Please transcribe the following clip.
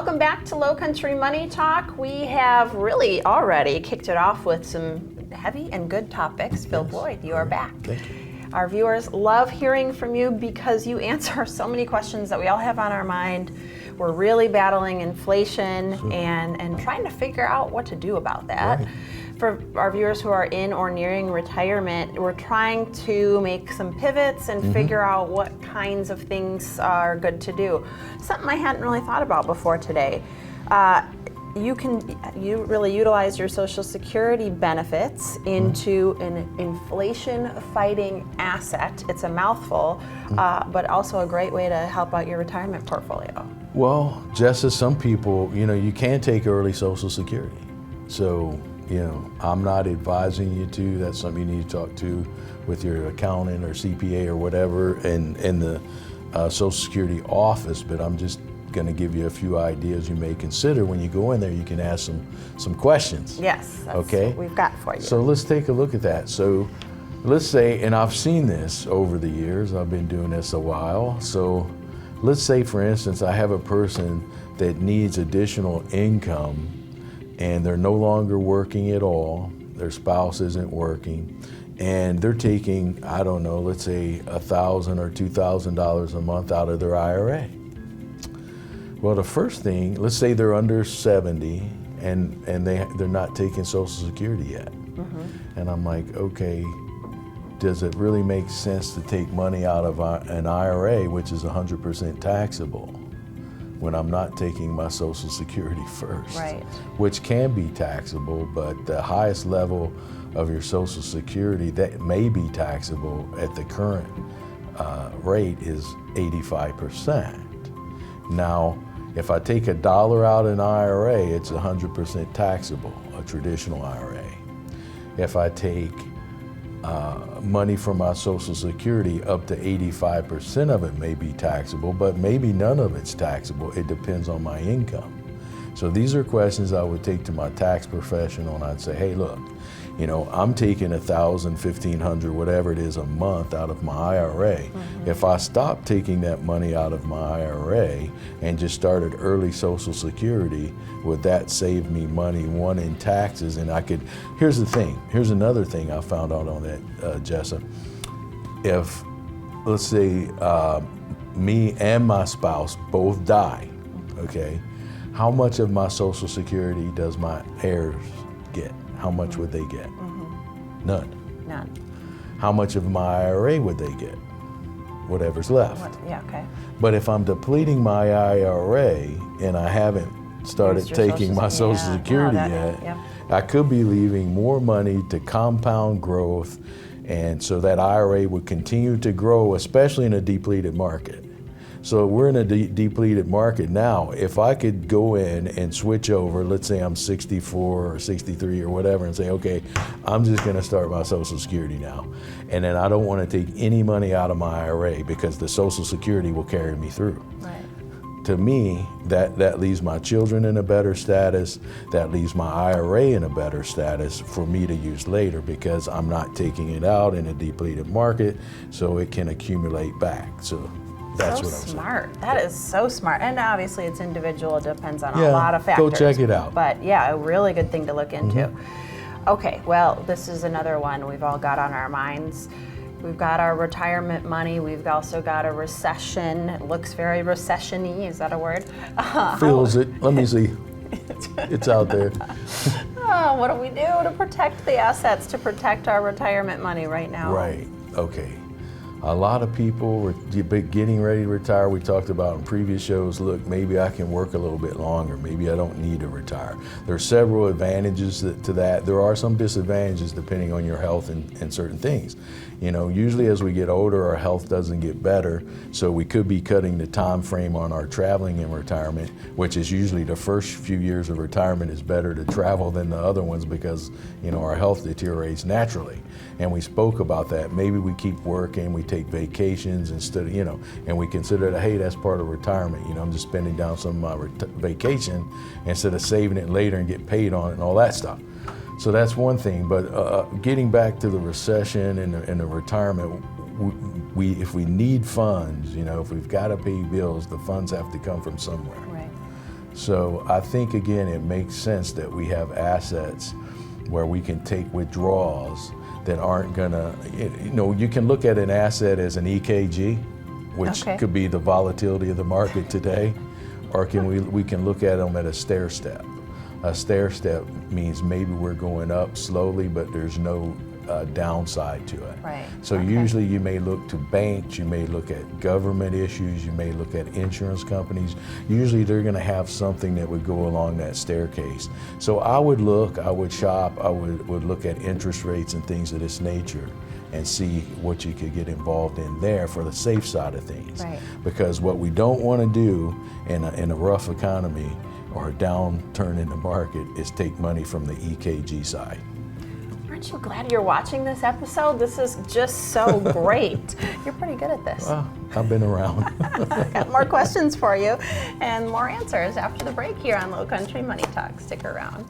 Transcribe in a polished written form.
Welcome back to Lowcountry Money Talk. We have really already kicked it off with some heavy and good topics. Bill Bloyd, you are back. Thank you. Our viewers love hearing from you because you answer so many questions that we all have on our mind. We're really battling inflation and trying to figure out what to do about that. Right. For our viewers who are in or nearing retirement, we're trying to make some pivots and figure out what kinds of things are good to do. Something I hadn't really thought about before today. You really utilize your Social Security benefits into an inflation-fighting asset. It's a mouthful, but also a great way to help out your retirement portfolio. Well, Jessa, some people, you can take early Social Security. So, I'm not advising you to. That's something you need to talk to with your accountant or CPA or whatever in the Social Security office, but I'm just going to give you a few ideas you may consider. When you go in there, you can ask some questions. Yes, that's okay? what we've got for you. So let's take a look at that. So let's say, and I've seen this over the years, I've been doing this a while. So let's say, for instance, I have a person that needs additional income and they're no longer working at all, their spouse isn't working, and they're taking, I don't know, let's say $1,000 or $2,000 a month out of their IRA. Well, the first thing, let's say they're under 70 and they're not taking Social Security yet. And I'm like, okay, does it really make sense to take money out of an IRA, which is 100% taxable, when I'm not taking my Social Security first? Right. Which can be taxable, but the highest level of your Social Security that may be taxable at the current rate is 85%. Now, if I take $1 out in an IRA, it's 100% taxable, a traditional IRA. If I take money from my Social Security, up to 85% of it may be taxable, but maybe none of it's taxable. It depends on my income. So these are questions I would take to my tax professional, and I'd say, hey, look, I'm taking $1,000, $1,500, whatever it is a month out of my IRA. If I stopped taking that money out of my IRA and just started early Social Security, would that save me money, one, in taxes? And here's the thing, here's another thing I found out on that, Jessa. If, let's say, me and my spouse both die, okay, how much of my Social Security does my heirs get? How much would they get? None. None. How much of my IRA would they get? Whatever's left. Yeah, okay. But if I'm depleting my IRA and I haven't started taking my Social Security yet, I could be leaving more money to compound growth, and so that IRA would continue to grow, especially in a depleted market. So we're in a depleted market now. If I could go in and switch over, let's say I'm 64 or 63 or whatever, and say, okay, I'm just gonna start my Social Security now. And then I don't wanna take any money out of my IRA because the Social Security will carry me through. Right. To me, that leaves my children in a better status, that leaves my IRA in a better status for me to use later, because I'm not taking it out in a depleted market, so it can accumulate back. So that's what I'm smart. That is so smart. And obviously it's individual, it depends on a lot of factors. Go check it out. But yeah, a really good thing to look into. Okay, well, this is another one we've all got on our minds. We've got our retirement money. We've also got a recession. It looks very recession-y. Is that a word? Feels it. Let me see. It's out there. What do we do to protect the assets, to protect our retirement money right now? Right. Okay. A lot of people were getting ready to retire. We talked about in previous shows, look, maybe I can work a little bit longer. Maybe I don't need to retire. There are several advantages to that. There are some disadvantages depending on your health and certain things. Usually as we get older, our health doesn't get better, so we could be cutting the time frame on our traveling in retirement, which is usually the first few years of retirement is better to travel than the other ones because, our health deteriorates naturally. And we spoke about that. Maybe we keep working, we take vacations instead of, and we consider that, hey, that's part of retirement. I'm just spending down some of my vacation instead of saving it later and get paid on it and all that stuff. So that's one thing. But getting back to the recession and the retirement, if we need funds, if we've got to pay bills, the funds have to come from somewhere. Right. So I think, again, it makes sense that we have assets where we can take withdrawals that aren't gonna, you can look at an asset as an EKG, which could be the volatility of the market today, or we can look at them at a stair step. A stair step means maybe we're going up slowly, but there's no downside to it. Right. So usually you may look to banks, you may look at government issues, you may look at insurance companies. Usually they're going to have something that would go along that staircase. So I would shop, I would look at interest rates and things of this nature and see what you could get involved in there for the safe side of things. Right. Because what we don't want to do in a rough economy or a downturn in the market is take money from the EKG side. Aren't you glad you're watching this episode? This is just so great. You're pretty good at this. Well, I've been around. Got more questions for you and more answers after the break here on Lowcountry Money Talk. Stick around.